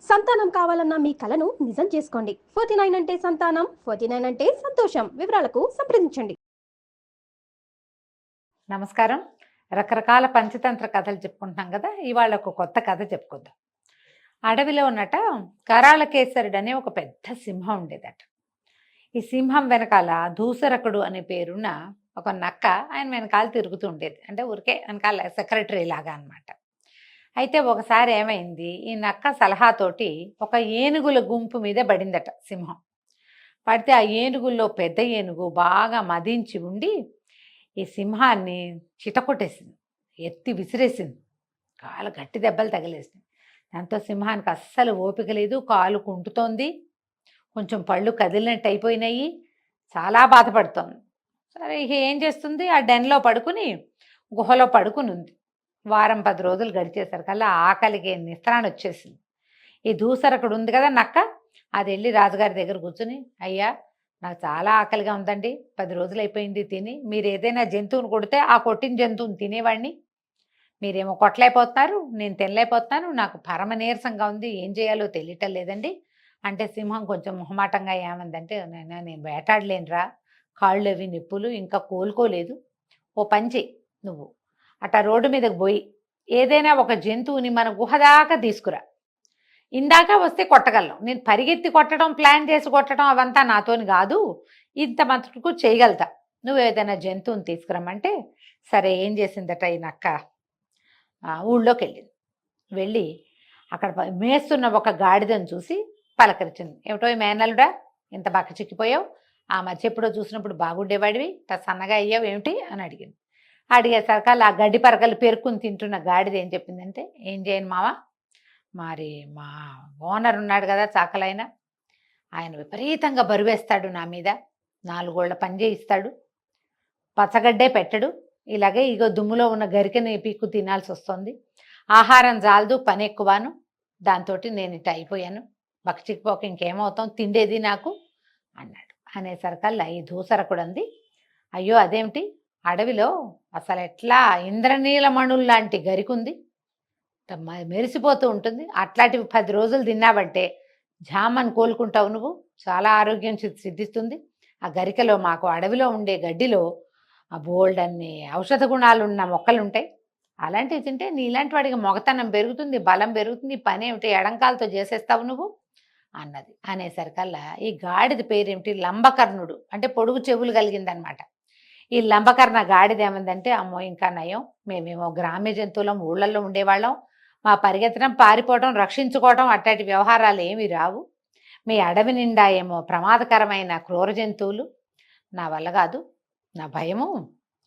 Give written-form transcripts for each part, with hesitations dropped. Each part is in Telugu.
సంతానం కావాలన్న మీ కలను నిజం చేసుకోండి. 49 అంటే సంతానం, 49 అంటే సంతోషం. వివరాలకు సంప్రదించండి. నమస్కారం. రకరకాల పంచతంత్ర కథలు చెప్పుకుంటున్నాం కదా. ఇవాళ ఒక కొత్త కథ చెప్పుకుందాం. అడవిలో ఉన్నట కరాళకేసరుడు అనే ఒక పెద్ద సింహం ఉండేదట. ఈ సింహం వెనకాల దూసరకుడు అనే పేరున్న ఒక నక్క ఆయన వెనకాల తిరుగుతూ ఉండేది. అంటే ఊరికే వెనకాల సెక్రటరీ లాగా అనమాట. అయితే ఒకసారి ఏమైంది, ఈ నక్క సలహాతోటి ఒక ఏనుగుల గుంపు మీద పడిందట సింహం. పడితే ఆ ఏనుగుల్లో పెద్ద ఏనుగు బాగా మదించి ఉండి ఈ సింహాన్ని చితకొట్టేసింది, ఎత్తి విసిరేసింది. కాలు గట్టి దెబ్బలు తగిలేసింది. దాంతో సింహానికి అస్సలు ఓపిక లేదు, కాలు కుంటుతోంది, కొంచెం పళ్ళు కదిలినట్టు అయిపోయినాయి, చాలా బాధపడుతోంది. సరే ఇక ఏం చేస్తుంది, ఆ డెన్లో పడుకుని గుహలో పడుకుని ఉంది. వారం 10 రోజులు గడిచేసరికల్లా ఆకలికి నిస్త్రాణ వచ్చేసింది. ఈ దూసరకుడు ఉంది కదా నక్క, అది వెళ్ళి రాజుగారి దగ్గర కూర్చుని, అయ్యా నాకు చాలా ఆకలిగా ఉందండి, 10 రోజులు అయిపోయింది తిని, మీరు ఏదైనా జంతువుని కొడితే ఆ కొట్టిన జంతువుని తినేవాడిని, మీరేమో కొట్టలేకపోతున్నారు, నేను తినలేకపోతున్నాను, నాకు పరమ నీరసంగా ఉంది, ఏం చేయాలో తెలియటం లేదండి అంటే సింహం కొంచెం మొహమాటంగా ఏమందంటే, నేను వేటాడలేనురా, కాళ్ళు అవి నిప్పులు, ఇంకా కోలుకోలేదు, ఓ పని చెయ్యి, నువ్వు అట్టా రోడ్డు మీదకి పోయి ఏదైనా ఒక జంతువుని మన గుహ దాకా తీసుకురా, ఇందాక వస్తే కొట్టగలం, నేను పరిగెత్తి కొట్టడం ప్లాన్ చేసి కొట్టడం అవంతా నాతోని కాదు, ఇంత మటుకు చేయగలుగుతా, నువ్వు ఏదైనా జంతువుని తీసుకురమ్మంటే సరే ఏం చేసిందట ఈ నక్క, ఊళ్ళోకి వెళ్ళింది. వెళ్ళి అక్కడ మేస్తున్న ఒక గాడిదను చూసి పలకరించింది. ఏమిటో ఈ మేనలుడా ఇంత బక్క చిక్కిపోయావు, ఆ మధ్య ఎప్పుడో చూసినప్పుడు బాగుండేవాడివి, సన్నగా అయ్యావు ఏమిటి అని అడిగింది. అడిగేసరికి ఆ గడ్డి పరకలు పెరుక్కుని తింటున్న గాడిద ఏం చెప్పిందంటే, ఏం చేయను మావా, మరి మా ఓనర్ ఉన్నాడు కదా చాకలైన, ఆయన విపరీతంగా బరువేస్తాడు నా మీద, 4 గోళ్ల పని చేయిస్తాడు, పచ్చగడ్డే పెట్టడు, ఇలాగే ఇగో దుమ్ములో ఉన్న గరికెని పీక్కు తినాల్సి వస్తుంది, ఆహారం జాలదు పని ఎక్కువను, దాంతో నేను ఇట్ట అయిపోయాను, బక్కచిక్కిపోక ఇంకేమవుతాం, తిండేది నాకు అన్నాడు. అనేసరికల్లా ఈ దూసరకుడు అంది, అయ్యో అదేమిటి, అడవిలో అసలు ఎట్లా ఇంద్రనీలమణులు లాంటి గరికుంది, మెరిసిపోతూ ఉంటుంది, అట్లాంటివి 10 రోజులు తిన్నావంటే జామని కోలుకుంటావు, నువ్వు చాలా ఆరోగ్యం సిద్ధిస్తుంది, ఆ గరికలో మాకు అడవిలో ఉండే గడ్డిలో ఆ బోల్డ్ అన్ని ఔషధ గుణాలు ఉన్న మొక్కలు ఉంటాయి, అలాంటివి తింటే నీలాంటి వాడికి మొగతనం పెరుగుతుంది, బలం పెరుగుతుంది, పని ఏమిటి ఎడంకాలతో చేసేస్తావు నువ్వు అన్నది. అనేసరికల్లా ఈ గాడిద పేరేమిటి, లంబకర్ణుడు, అంటే పొడుగు చెవులు కలిగిందనమాట. ఈ లంబకర్ణ గాడిద ఏమందంటే, అమ్మో ఇంకా నయం, మేమేమో గ్రామ్య జంతువులం, ఊళ్ళల్లో ఉండేవాళ్ళం, మా పరిగెత్తడం పారిపోవడం రక్షించుకోవడం అట్లాంటి వ్యవహారాలు ఏమీ రావు, మీ అడవి నిండా ఏమో ప్రమాదకరమైన క్రూర జంతువులు, నా వల్ల కాదు, నా భయము,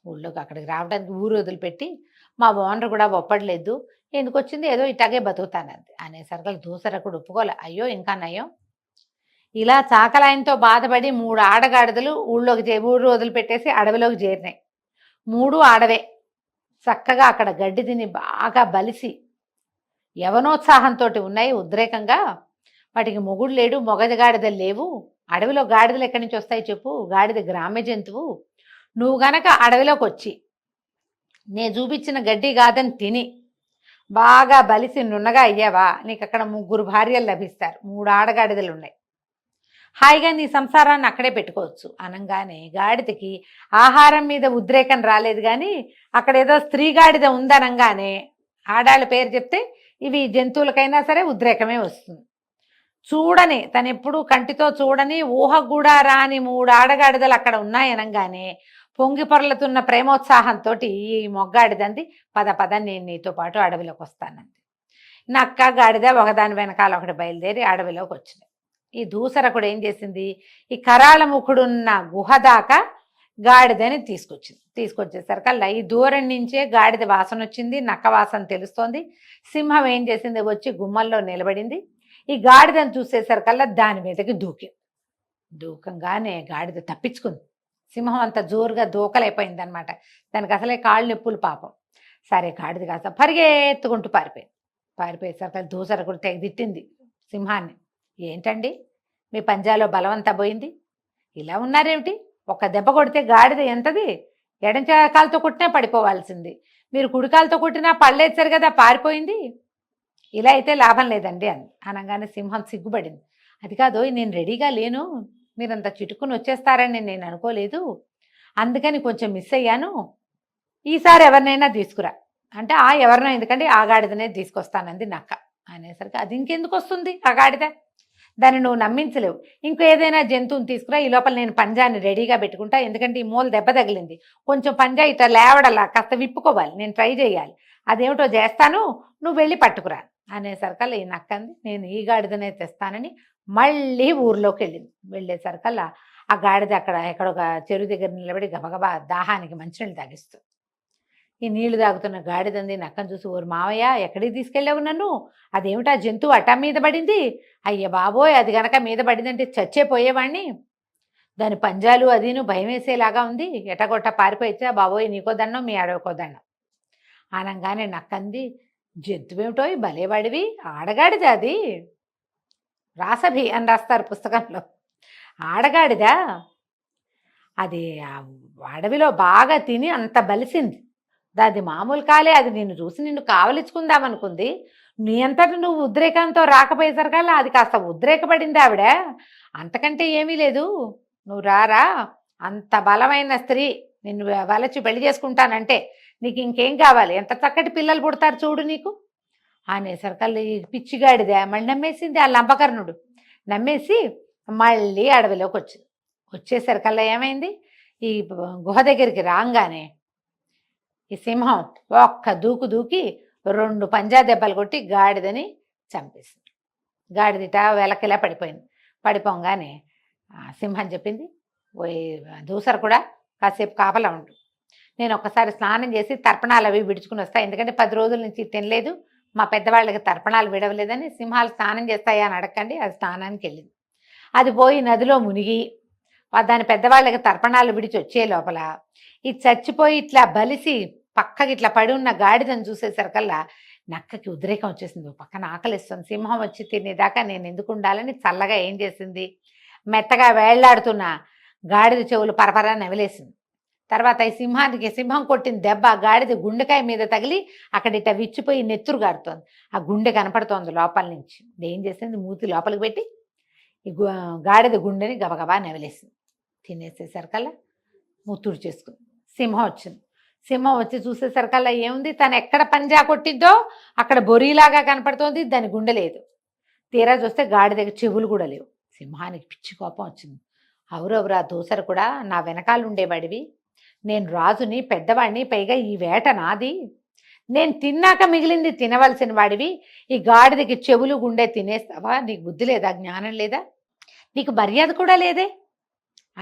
ఊళ్ళోకి అక్కడికి రావడానికి ఊరు వదిలిపెట్టి మా ఓనర్ కూడా ఒప్పడలేదు, ఎందుకు వచ్చింది, ఏదో ఇట్లాగే బతుకుతానంది. అనేసరికి దూసరకుడు ఒప్పుకోలే, అయ్యో ఇంకా నయం, ఇలా చాకలాయనతో బాధపడి 3 ఆడగాడిదలు ఊరు వదిలిపెట్టేసి అడవిలోకి చేరినాయి. 3 ఆడవే, చక్కగా అక్కడ గడ్డి తిని బాగా బలిసి యవనోత్సాహంతో ఉన్నాయి, ఉద్రేకంగా, వాటికి మొగుడు లేడు, మొగగాడిదలు లేవు, అడవిలో గాడిదలు ఎక్కడి నుంచి వస్తాయి చెప్పు, గాడిద గ్రామ్య జంతువు, నువ్వు గనక అడవిలోకి వచ్చి నేను చూపించిన గడ్డి కాదని తిని బాగా బలిసి నున్నగా అయ్యావా, నీకు అక్కడ 3 భార్యలు లభిస్తారు, 3 ఆడగాడిదలు ఉన్నాయి, హాయిగా నీ సంసారాన్ని అక్కడే పెట్టుకోవచ్చు అనగానే గాడిదకి ఆహారం మీద ఉద్రేకం రాలేదు, కానీ అక్కడ ఏదో స్త్రీ గాడిద ఉందనగానే ఆడాళ్ళ పేరు చెప్తే ఇవి జంతువులకైనా సరే ఉద్రేకమే వస్తుంది. చూడని, తను ఎప్పుడు కంటితో చూడని, ఊహ కూడా రాని 3 ఆడగాడిదలు అక్కడ ఉన్నాయనగానే పొంగి పొరలుతున్న ప్రేమోత్సాహంతో ఈ మొగ్గాడిదంది, పద పద నేను నీతో పాటు అడవిలోకి వస్తానంది. నక్క గాడిద ఒకదాని వెనకాల ఒకటి బయలుదేరి అడవిలోకి వచ్చింది. ఈ దూసరకుడు ఏం చేసింది, ఈ కరాళముఖుడున్న గుహ దాకా గాడిదని తీసుకొచ్చేసరికల్లా ఈ దూరం నుంచే గాడిద వాసన వచ్చింది, నక్క వాసన తెలుస్తోంది. సింహం ఏం చేసింది, వచ్చి గుమ్మల్లో నిలబడింది. ఈ గాడిదని చూసేసరికల్లా దాని మీదకి దూకంగానే గాడిద తప్పించుకుంది. సింహం అంత జోరుగా దూకలైపోయింది అనమాట, దానికి అసలే కాళ్ళు నొప్పులు పాపం. సరే గాడిద కాస్త పరిగెత్తుకుంటూ పారిపోయేసరికి దూసరకుడు తెగ తిట్టింది సింహాన్ని, ఏంటండి మీ పంజాలో బలవంతా పోయింది, ఇలా ఉన్నారేమిటి, ఒక దెబ్బ కొడితే గాడిద ఎంతది, ఎడంకాలతో కొట్టినా పడిపోవాల్సింది, మీరు కుడికాలతో కొట్టినా పళ్ళేచ్చారు కదా పారిపోయింది, ఇలా అయితే లాభం లేదండి అని అనగానే సింహం సిగ్గుపడింది. అది కాదు, నేను రెడీగా లేను, మీరంత చిటుకుని వచ్చేస్తారని నేను అనుకోలేదు, అందుకని కొంచెం మిస్ అయ్యాను, ఈసారి ఎవరినైనా తీసుకురా అంటే, ఎవరినో ఎందుకంటే ఆ గాడిదనే తీసుకొస్తానంది నక్క. అనేసరికి అది ఇంకెందుకు వస్తుంది ఆ గాడిద, దాన్ని నువ్వు నమ్మించలేవు, ఇంకో ఏదైనా జంతువుని తీసుకురా, ఈ లోపల నేను పంజాన్ని రెడీగా పెట్టుకుంటా, ఎందుకంటే ఈ మూల దెబ్బ తగిలింది, కొంచెం పంజా ఇట్లా లేవడలా కాస్త విప్పుకోవాలి, నేను ట్రై చేయాలి, అదేమిటో చేస్తాను, నువ్వు వెళ్ళి పట్టుకురా. అనేసరికల్లా ఈ నక్కంది, నేను ఈ గాడిదనే తెస్తానని మళ్ళీ ఊర్లోకి వెళ్ళింది. వెళ్ళేసరికల్లా ఆ గాడిద అక్కడ ఎక్కడొక చెరువు దగ్గర నిలబడి గబగబా దాహానికి మంచినీళ్ళు తాగిస్తుంది. ఈ నీళ్లు తాగుతున్న గాడిదంది నక్కను చూసి, ఓరు మావయ్య ఎక్కడికి తీసుకెళ్ళావు నన్ను, అదేమిటా జంతువు అటా మీద పడింది, అయ్య బాబోయ్ అది గనక మీద పడిందంటే చచ్చే పోయేవాడిని, దాని పంజాలు అదిను భయం వేసేలాగా ఉంది, ఎటగొట్ట పారిపోయిచ్చా బాబోయ్, నీకో దండం మీ ఆడవకో దండం. అనగానే నక్కంది, జంతువేమిటో భలేవాడివి, ఆడగాడిద అది, రాసభి అని రాస్తారు పుస్తకంలో, ఆడగాడిదా అది అడవిలో బాగా తిని అంత బలిసింది, దాది మామూలు కాలే, అది నిన్ను చూసి నిన్ను కావలించుకుందామనుకుంది, నీ అంతటి నువ్వు ఉద్రేకంతో రాకపోయేసరికల్లా అది కాస్త ఉద్రేకపడింది ఆవిడ, అంతకంటే ఏమీ లేదు, నువ్వు రారా, అంత బలమైన స్త్రీ నిన్ను వలచి పెళ్లి చేసుకుంటానంటే నీకు ఇంకేం కావాలి, ఎంత చక్కటి పిల్లలు పుడతారు చూడు నీకు. అనేసరికల్లా ఈ పిచ్చిగాడిదే మళ్ళీ నమ్మేసింది ఆ లంబకర్ణుడు, నమ్మేసి మళ్ళీ అడవిలోకి వచ్చింది. వచ్చేసరికల్లా ఏమైంది, ఈ గుహ దగ్గరికి రాగానే ఈ సింహం ఒక్క దూకు దూకి 2 పంజా దెబ్బలు కొట్టి గాడిదని చంపేసింది. గాడిదిట వెలకిలా పడిపోయింది. పడిపోగానే సింహం చెప్పింది, ఓయ్ దూసరు కూడా కాసేపు కాపలా ఉండు, నేను ఒక్కసారి స్నానం చేసి తర్పణాలు అవి విడుచుకుని వస్తాను, ఎందుకంటే 10 రోజుల నుంచి తినలేదు, మా పెద్దవాళ్ళకి తర్పణాలు విడవలేదని, సింహాలు స్నానం చేస్తాయా అని అడగండి, అది స్నానానికి వెళ్ళింది. అది పోయి నదిలో మునిగి దాని పెద్దవాళ్ళకి తర్పణాలు విడిచి వచ్చే లోపల ఇది చచ్చిపోయి ఇట్లా బలిసి పక్కకి ఇట్లా పడి ఉన్న గాడిదని చూసేసరికల్లా నక్కకి ఉద్రేకం వచ్చేసింది, పక్కన ఆకలిస్తుంది, సింహం వచ్చి తినేదాకా నేను ఎందుకు ఉండాలని చల్లగా ఏం చేసింది, మెత్తగా వేళ్లాడుతున్న గాడిద చెవులు పరపరా నవిలేసింది. తర్వాత ఈ సింహం కొట్టిన దెబ్బ గాడిద గుండెకాయ మీద తగిలి అక్కడ ఇట్లా విచ్చిపోయి నెత్తురు గారుతోంది, ఆ గుండె కనపడుతోంది లోపల నుంచి. ఏం చేసింది, మూతి లోపలికి పెట్టి ఈ గాడిద గుండెని గబగబా నవిలేసింది. తినేసేసరికల్లా ముత్తుడు చేసుకుంది. సింహం వచ్చింది. సింహం వచ్చి చూసేసరికల్లా ఏముంది, తను ఎక్కడ పంజా కొట్టిద్దో అక్కడ బొరీలాగా కనపడుతోంది, దాని గుండె లేదు. తీరా చూస్తే గాడిదకి చెవులు కూడా లేవు. సింహానికి పిచ్చి కోపం వచ్చింది. అవురవురా దూసరు కూడా నా వెనకాల ఉండేవాడివి, నేను రాజుని పెద్దవాడిని, పైగా ఈ వేట నాది, నేను తిన్నాక మిగిలింది తినవలసిన వాడివి, ఈ గాడిదకి చెవులు గుండె తినేస్తావా, నీకు బుద్ధి లేదా, జ్ఞానం లేదా, నీకు మర్యాద కూడా లేదే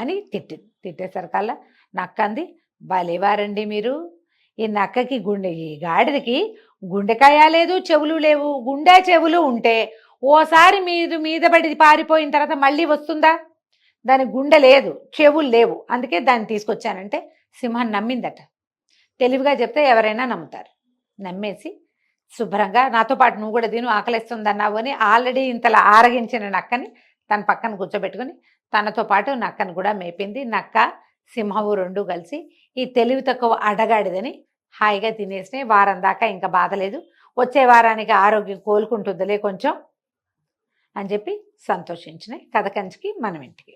అని తిట్టేసరికల్లా నక్కంది, భలేవారండి మీరు, ఈ నక్కకి ఈ గాడిదకి గుండెకాయ లేదు, చెవులు లేవు, గుండె చెవులు ఉంటే ఓసారి మీరు మీద పడి పారిపోయిన తర్వాత మళ్ళీ వస్తుందా, దాని గుండె లేదు, చెవులు లేవు, అందుకే దాన్ని తీసుకొచ్చానంటే సింహం నమ్మిందట. తెలివిగా చెప్తే ఎవరైనా నమ్ముతారు. నమ్మేసి శుభ్రంగా నాతో పాటు నువ్వు కూడా తిను, ఆకలిస్తుందన్నావు అని ఆల్రెడీ ఇంతలా ఆరగించిన నక్కని తన పక్కన కూర్చోబెట్టుకుని తనతో పాటు నక్కను కూడా మేపింది. నక్క సింహము 2 కలిసి ఈ తెలివి తక్కువ అడగాడిదని హాయిగా తినేసినాయి. వారం దాకా ఇంకా బాధలేదు, వచ్చే వారానికి ఆరోగ్యం కోలుకుంటుందిలే కొంచెం అని చెప్పి సంతోషించినాయి. కథ కంచికి మనం ఇంటికి.